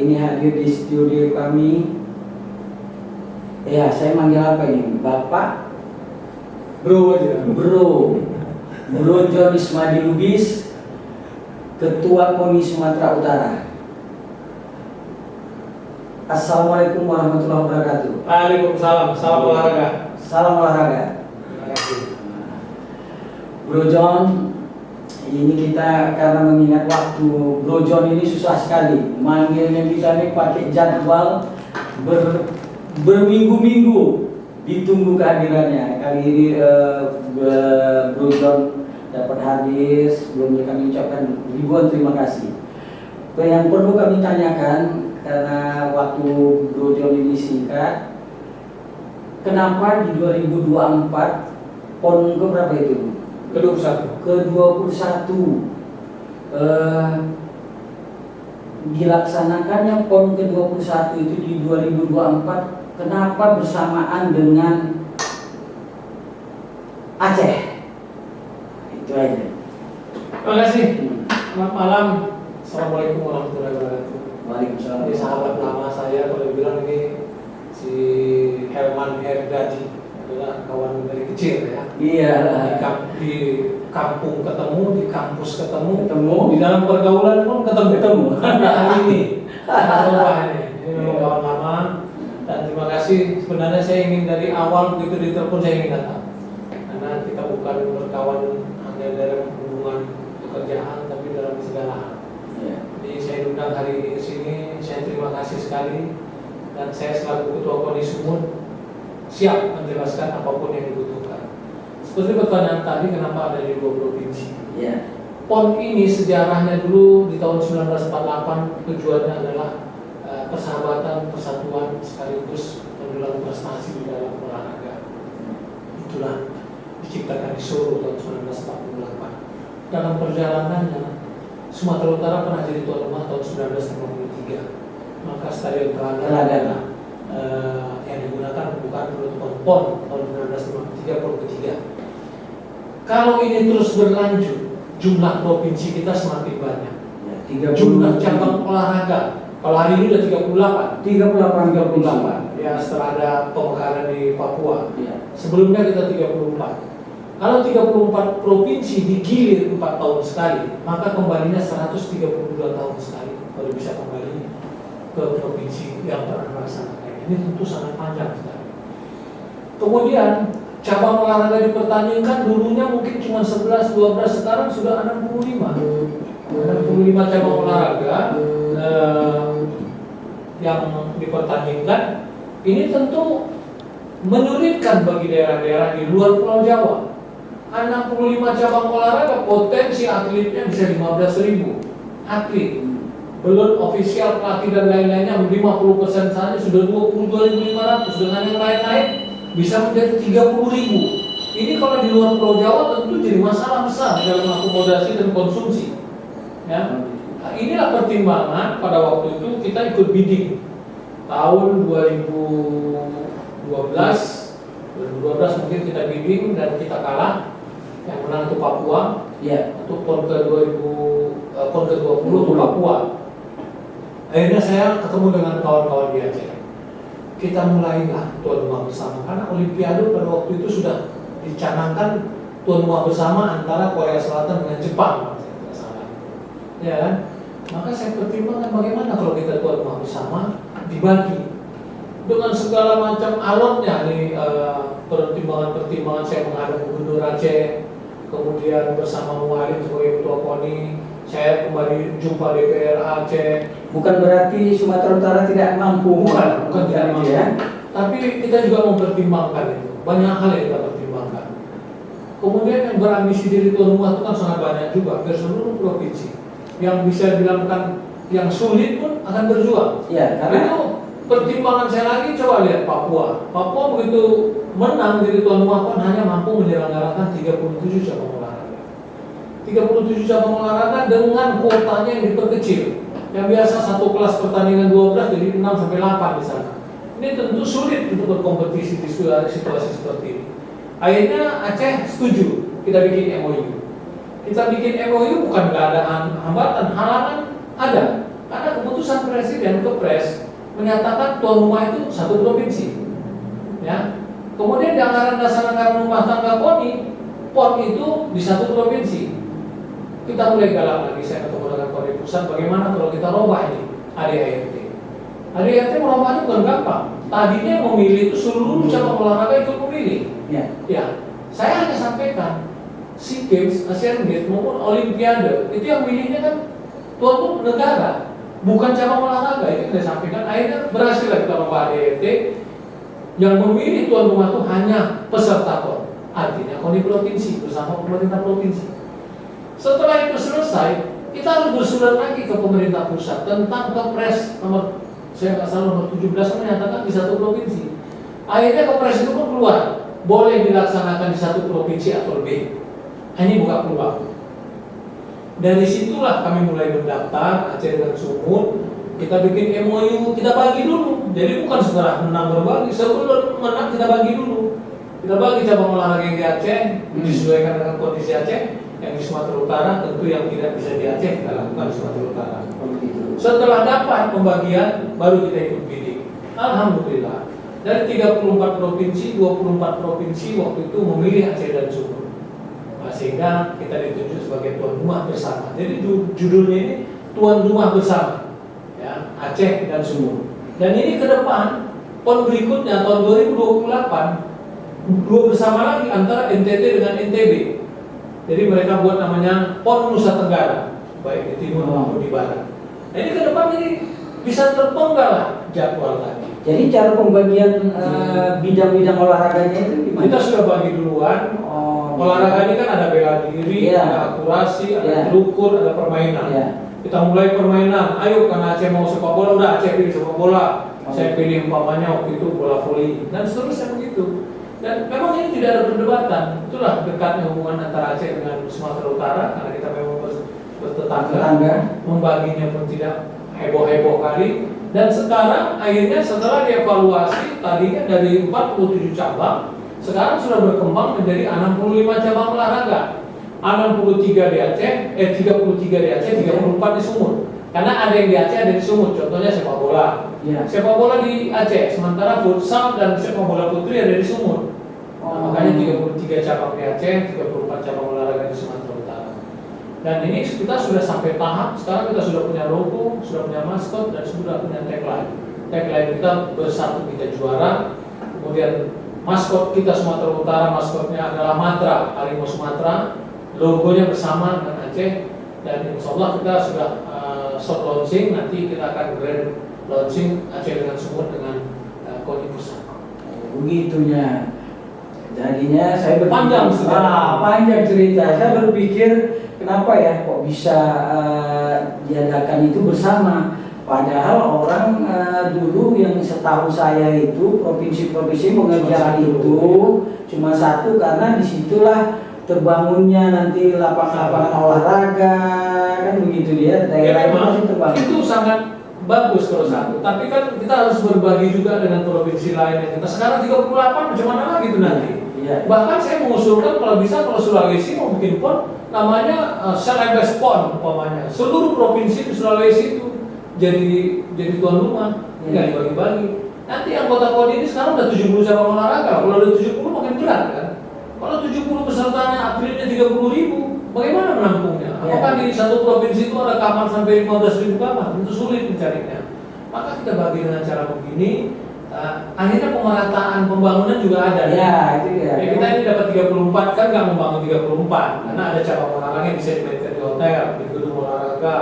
Hari ini hadir di studio kami. Ya, saya manggil apa ini? Bapak? Bro aja. Bro John Ismadi Lubis, Ketua KONI Sumatera Utara. Assalamualaikum warahmatullahi wabarakatuh. Waalaikumsalam. Salam olahraga. Salam olahraga. Terima kasih. Bro John, ini kita karena mengingat waktu, Bro John ini susah sekali manggilnya, kita ini pakai jadwal berminggu-minggu ditunggu kehadirannya. Kali ini Bro John dapat hadir. Sebelumnya kami ucapkan ribuan terima kasih. Yang perlu kami tanyakan, karena waktu Bro John ini singkat, kenapa di 2024 PON ke berapa itu? Ke-21 dilaksanakannya PON ke-21 itu di 2024. Kenapa bersamaan dengan Aceh? Itu aja. Terima kasih. Selamat malam. Assalamualaikum warahmatullahi wabarakatuh. Waalaikumsalam. Ini sahabat lama saya, kalau bilang ini si Herman Herdadi, adalah kawan dari kecil ya. Iya. Di kampung ketemu, di kampus ketemu, di dalam pergaulan pun ketemu. Hari ini. Ini memang kawan lama. Dan terima kasih. Sebenarnya saya ingin dari awal begitu ditelepon saya ingin datang. Karena kita bukan berkawan hanya dalam hubungan pekerjaan, tapi dalam segala hal. Jadi saya undang hari ini ke sini. Saya terima kasih sekali. Dan saya selaku Ketua KONI Sumut siap menjelaskan apapun yang dibutuhkan. Seperti pertanyaan tadi, kenapa ada di 2 provinsi? Ya. PON ini sejarahnya dulu di tahun 1948 tujuannya adalah persahabatan, persatuan, sekaligus mendulang prestasi di dalam olahraga. Itulah diciptakan di Solo tahun 1948. Dalam perjalanannya, Sumatera Utara pernah jadi tuan rumah tahun 1953. Maka Stadion Telaga yang digunakan bukan penutupan PON tahun 1953, PON ketiga. Kalau ini terus berlanjut, jumlah provinsi kita semakin banyak. Ya, jumlah cabang olahraga. Kalau hari ini udah 38. Ya, setelah ada pemekaran di Papua. Ya. Sebelumnya kita 34. Kalau 34 provinsi digilir 4 tahun sekali, maka kembalinya 132 tahun sekali baru bisa kembali ke provinsi yang pernah melaksanakan. Ini tentu sangat panjang sekali. Kemudian cabang olahraga dipertandingkan dulunya mungkin cuma 11, 12, sekarang sudah 65 cabang olahraga yang dipertandingkan. Ini tentu menyulitkan bagi daerah-daerah di luar Pulau Jawa. 65 cabang olahraga, potensi atletnya bisa 15.000 atlet. Belum ofisial pelatih dan lain-lainnya, 50% saja sudah 22.500. Dengan yang lain-lain bisa menjadi 30.000. Ini kalau di luar Pulau Jawa tentu jadi masalah besar dalam akomodasi dan konsumsi. Ya. Nah, inilah pertimbangan pada waktu itu kita ikut bidding tahun 2012 mungkin kita bidding dan kita kalah. Yang menang itu Papua, Ya. untuk PON ke-20 itu Papua. Akhirnya saya ketemu dengan kawan-kawan di Aceh. Kita mulailah tuan rumah bersama, karena Olimpiade pada waktu itu sudah dicanangkan tuan rumah bersama antara Korea Selatan dengan Jepang, saya tidak salah. Ya kan? Maka saya pertimbangkan bagaimana kalau kita tuan rumah bersama dibagi dengan segala macam alotnya nih, pertimbangan-pertimbangan saya menghadap Gubernur Aceh, kemudian bersama Muharim sebagai Ketua KONI, saya kembali jumpa DPR Aceh. Bukan berarti Sumatera Utara tidak mampu. Bukan tidak mampu. Ya. Tapi kita juga mempertimbangkan itu. Banyak hal yang kita pertimbangkan. Kemudian yang berambisi jadi tuan rumah itu kan sangat banyak juga, hampir seluruh provinsi. Yang bisa dilakukan yang sulit pun akan berjuang. Ya, karena itu pertimbangan saya lagi. Coba lihat Papua. Papua begitu menang jadi tuan rumah pun hanya mampu menyelenggarakan 37 cabang olahraga. 37 cabang olahraga dengan kuotanya yang diperkecil. Yang biasa satu kelas pertandingan 12 jadi 6 sampai 8 di sana. Ini tentu sulit untuk berkompetisi di situasi seperti ini. Akhirnya Aceh setuju kita bikin MOU. Kita bikin MOU bukan nggak ada hambatan, halangan ada. Karena keputusan presiden Kepres menyatakan tuan rumah itu satu provinsi. Ya. Kemudian di anggaran dasar anggaran rumah tangga KONI, PON itu di satu provinsi. Kita mulai galak lagi, saya ketemu dengan KONI pusat, bagaimana kalau kita robah ini ADART. ADART merubahnya bukan gampang. Tadinya memilih itu seluruh cabang olahraga ikut memilih. Ya, saya hanya sampaikan SEA Games, Asian Games maupun Olimpiade itu yang milihnya kan tuan rumah negara, bukan cabang olahraga. Itu saya sampaikan. Akhirnya berhasil kita robah ADART. Yang memilih tuan rumah itu hanya peserta PON, artinya KONI provinsi bersama pemerintah provinsi. Setelah itu selesai, kita harus bersurat lagi ke pemerintah pusat tentang Kepres nomor, saya nggak salah nomor 17 menyatakan di satu provinsi. Akhirnya Kepres itu pun keluar, boleh dilaksanakan di satu provinsi atau lebih. Ini buka peluang. Dari situlah kami mulai mendaftar Aceh dan Sumut. Kita bikin MOU, kita bagi dulu. Jadi bukan setelah menang berbagi, sebelum menang kita bagi dulu. Kita bagi cabang olahraga yang di Aceh, disesuaikan dengan kondisi Aceh. Yang di Sumatera Utara, tentu yang tidak bisa di Aceh kita lakukan di Sumatera Utara. Setelah dapat pembagian, baru kita ikut bidik. Alhamdulillah, dari 34 provinsi, 24 provinsi waktu itu memilih Aceh dan Sumut. Sehingga kita ditunjuk sebagai tuan rumah bersama. Jadi judulnya ini tuan rumah bersama. Aceh dan Sumut. Dan ini ke depan PON berikutnya tahun 2028 dua bersama lagi antara NTT dengan NTB. Jadi mereka buat namanya PON Nusa Tenggara, baik di timur maupun di barat. Nah, ini ke depan ini bisa terpenggal lah jadwal tadi. Jadi cara pembagian bidang-bidang olahraganya itu gimana? Kita sudah bagi duluan. Olahraga ini kan ada bela diri, ada akurasi, ada terukur, ada permainan. Kita mulai permainan, ayo karena Aceh mau sepak bola, udah Aceh pilih sepak bola. Saya pilih umpamanya waktu itu bola voli dan seterusnya begitu. Dan memang ini tidak ada perdebatan. Itulah dekatnya hubungan antara Aceh dengan Sumatera Utara karena kita memang bertetangga. Membaginya pun tidak heboh-heboh kali. Dan sekarang akhirnya setelah dievaluasi tadinya dari 47 cabang, sekarang sudah berkembang menjadi 65 cabang olahraga. 63 di Aceh, 33 di Aceh, 34 di Sumut. Karena ada yang di Aceh, ada di Sumut. Contohnya sepak bola. Sepak bola di Aceh, sementara futsal dan sepak bola putri ada di Sumut. Nah, makanya 33 cabang di Aceh, 34 cabang olahraga di Sumatera Utara. Dan ini kita sudah sampai tahap, sekarang kita sudah punya logo, sudah punya maskot, dan sudah punya tagline. Tagline kita bersatu kita juara. Kemudian maskot kita Sumatera Utara, maskotnya adalah Matra, harimau Sumatera. Logonya bersama dengan Aceh. Dan insya Allah kita sudah soft launching, nanti kita akan grand launching Aceh dengan Sumut dengan KONI pusat. Begitunya. Jadinya saya panjang cerita. Saya berpikir kenapa ya kok bisa diadakan itu bersama. Padahal orang dulu yang setahu saya itu provinsi-provinsi mengerjakan itu cuma satu karena disitulah terbangunnya nanti lapangan-lapangan olahraga kan begitu dia. Daerah memang itu terbangun. Itu sangat bagus kalau satu. Tapi kan kita harus berbagi juga dengan provinsi lain yang kita sekarang 38 bagaimana lagi itu nanti. Bahkan saya mengusulkan kalau bisa kalau Sulawesi mau bikin PON namanya Celebes PON umpamanya. Seluruh provinsi di Sulawesi itu jadi tuan rumah, nggak dibagi-bagi. Nanti anggota KONI ini sekarang udah 70 cabang olahraga. Kalau udah 70 makin berat kan. Kalau 70 pesertanya atletnya 30.000, bagaimana menampungnya? Apakah di satu provinsi itu ada kamar sampai 15.000 kamar? Itu sulit mencarinya. Maka kita bagi dengan cara begini. Akhirnya pemerataan pembangunan juga ada. Itu ya. Kita ini dapat 34 kan nggak membangun 34 karena ada cabang olahraga yang bisa dimainkan di hotel, di gedung olahraga,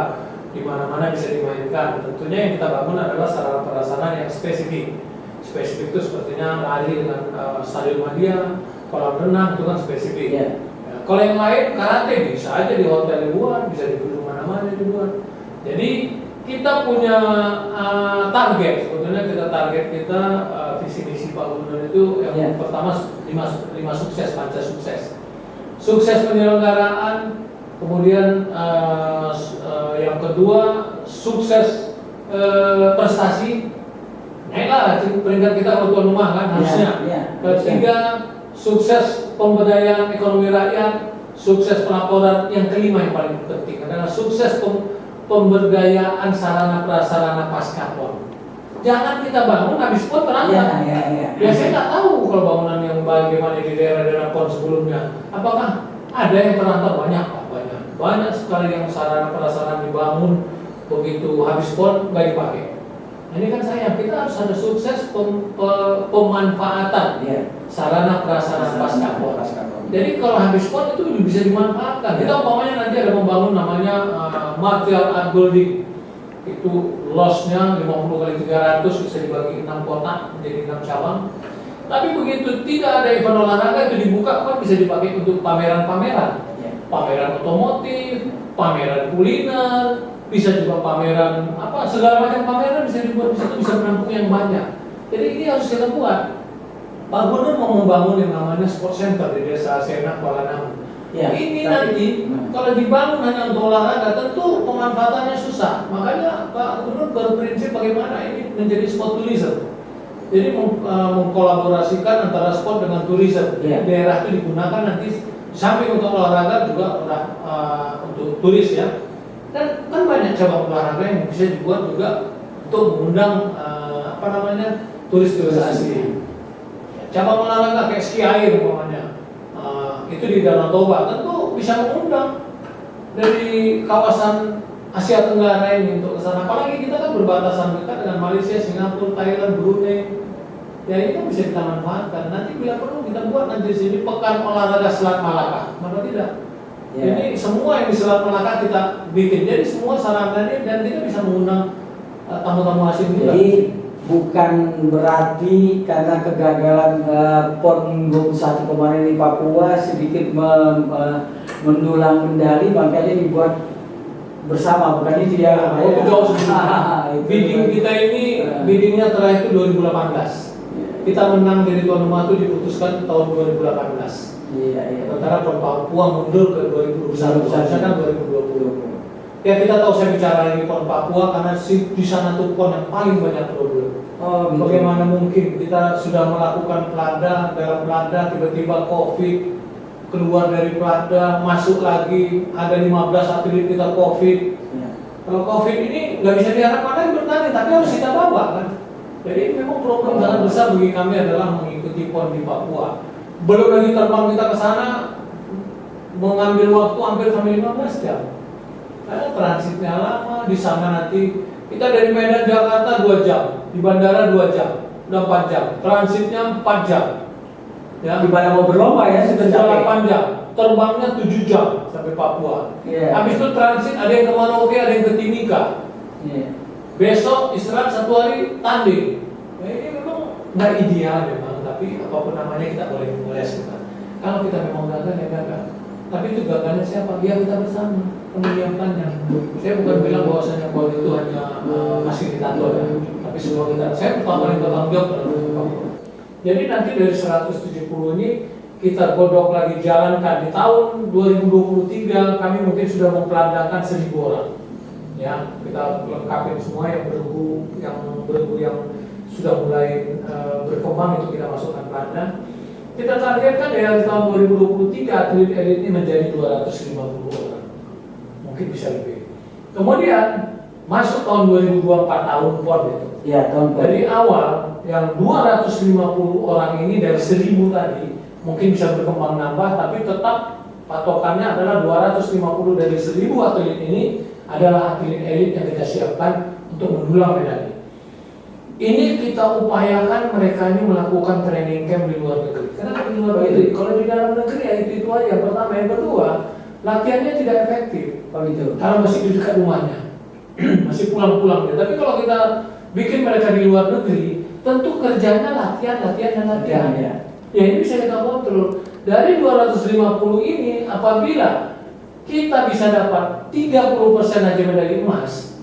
di mana-mana bisa dimainkan. Tentunya yang kita bangun adalah sarana prasarana yang spesifik. Spesifik itu sepertinya lari dengan stadion Madia, kolam renang itu kan spesifik. Kalau yang lain karate bisa aja di hotel dibuat, bisa di gedung mana-mana dibuat. Jadi kita punya target, sebetulnya kita visi misi Pak Gubernur itu yang pertama 5 sukses, panca sukses. Sukses penyelenggaraan, kemudian yang kedua sukses prestasi, naiklah peringkat kita kalau tuan rumah kan harusnya. Ketiga sukses pemberdayaan ekonomi rakyat, sukses pelaporan, yang kelima yang paling penting adalah sukses pemberdayaan sarana prasarana pasca PON. Jangan kita bangun habis PON terangkat. Biasanya nggak tahu kalau bangunan yang bagaimana di daerah-daerah PON sebelumnya. Apakah ada yang terlantar? Banyak, Pak, banyak sekali yang sarana prasarana dibangun begitu habis PON nggak dipakai. Nah, ini kan sayang, kita harus ada sukses pemanfaatan sarana prasarana pasca PON. Jadi kalau habis PON itu bisa dimanfaatkan. Kita umpamanya nanti ada membangun namanya Martial Art Building. Itu lossnya 50 kali 300 bisa dibagi 6 kotak menjadi 6 cabang. Tapi begitu tidak ada event olahraga itu dibuka kan bisa dipakai untuk pameran-pameran. Pameran otomotif, pameran kuliner, bisa juga pameran apa segala macam pameran bisa dibuat di situ, bisa menampung yang banyak. Jadi ini harus kita buat. Pak Gubernur mau membangun yang namanya sport center di Desa Senak, Kuala Namu. Ini nanti kalau dibangun hanya untuk olahraga tentu pemanfaatannya susah. Makanya Pak Gubernur berprinsip bagaimana ini menjadi sport tourism. Jadi mengkolaborasikan antara sport dengan tourism. Daerah itu digunakan nanti samping untuk olahraga juga untuk turis ya. Dan kan banyak cabang olahraga yang bisa dibuat juga untuk mengundang turis-turis asing. Cabang olahraga kayak ski air umpamanya. Itu di Danau Toba tentu bisa mengundang dari kawasan Asia Tenggara ini untuk ke sana. Apalagi kita kan berbatasan dekat dengan Malaysia, Singapura, Thailand, Brunei. Ya itu bisa kita manfaatkan. Nanti bila perlu kita buat nanti di sini pekan olahraga Selat Malaka. Mana tidak? Jadi semua yang di Selat Malaka kita bikin. Jadi semua sarananya dan kita bisa mengundang tamu-tamu asing juga. Jadi bukan berarti karena kegagalan PON 21 kemarin di Papua sedikit mendulang medali makanya dibuat bersama, bukan itu ya? Itu jauh sebelumnya. Bidding kita ini biddingnya terakhir itu 2018. Kita menang jadi tuan rumah itu diputuskan tahun 2018. Sementara PON Papua mundur ke 2021, seharusnya kan 2020. Ya kita tahu saya bicara ini PON Papua karena di sana tuh PON yang paling banyak problem. Bagaimana mungkin kita sudah melakukan pelada, dalam pelada tiba-tiba COVID, keluar dari pelada, masuk lagi, ada 15 atlet kita COVID. Kalau COVID ini nggak bisa diharapkan lagi bertanding, tapi harus kita bawa kan. Jadi memang problem sangat besar bagi kami adalah mengikuti PON di Papua. Belum lagi terbang kita ke sana, mengambil waktu hampir sampai 15 jam. Karena transitnya lama, di sana nanti kita dari Medan Jakarta 2 jam, di bandara 2 jam, udah 4 jam, transitnya 4 jam. Ya, di mana mau berlomba ya sudah 8 jam, terbangnya 7 jam sampai Papua. Habis itu transit ada yang ke Merauke, ada yang ke Timika. Besok istirahat 1 hari tanding. Ini memang nggak ideal memang, tapi apapun namanya kita boleh mengeles kita. Kalau kita memang gagal ya gagal. Tapi itu gagalnya siapa? Ya kita bersama menyiapkannya. Saya bukan bilang bahwasanya PON itu hanya fasilitator ya, tapi semua kita. Saya paling bertanggung jawab dalam Papua. Jadi nanti dari 170 ini kita godok lagi jalankan di tahun 2023 kami mungkin sudah mempelandakan 1.000 orang. Ya, kita lengkapin semua yang bergu yang sudah mulai berkembang itu kita masukkan pelanda. Kita targetkan dari tahun 2023 atlet elit ini menjadi 250 orang. Mungkin bisa lebih. Kemudian masuk tahun 2024 tahun PON itu. Ya, tahun PON. Dari awal yang 250 orang ini dari 1.000 tadi mungkin bisa berkembang nambah, tapi tetap patokannya adalah 250 dari 1.000 atlet ini adalah atlet elit yang kita siapkan untuk mendulang medali. Ini kita upayakan mereka ini melakukan training camp di luar negeri. Kenapa di luar negeri? Kalau di dalam negeri ya itu aja. Pertama, yang kedua, latihannya tidak efektif. Karena masih di dekat rumahnya, masih pulang-pulang. Tapi kalau kita bikin mereka di luar negeri, tentu kerjanya latihan. Ya ini bisa kita kontrol. Dari 250 ini, apabila kita bisa dapat 30% aja medali emas,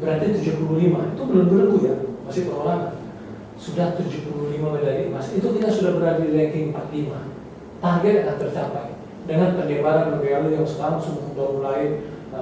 berarti 75, itu belum berlaku ya, masih perorangan. Sudah 75 medali emas, itu kita sudah berada di ranking 45. Target akan tercapai dengan penyebaran medali yang sekarang sudah mulai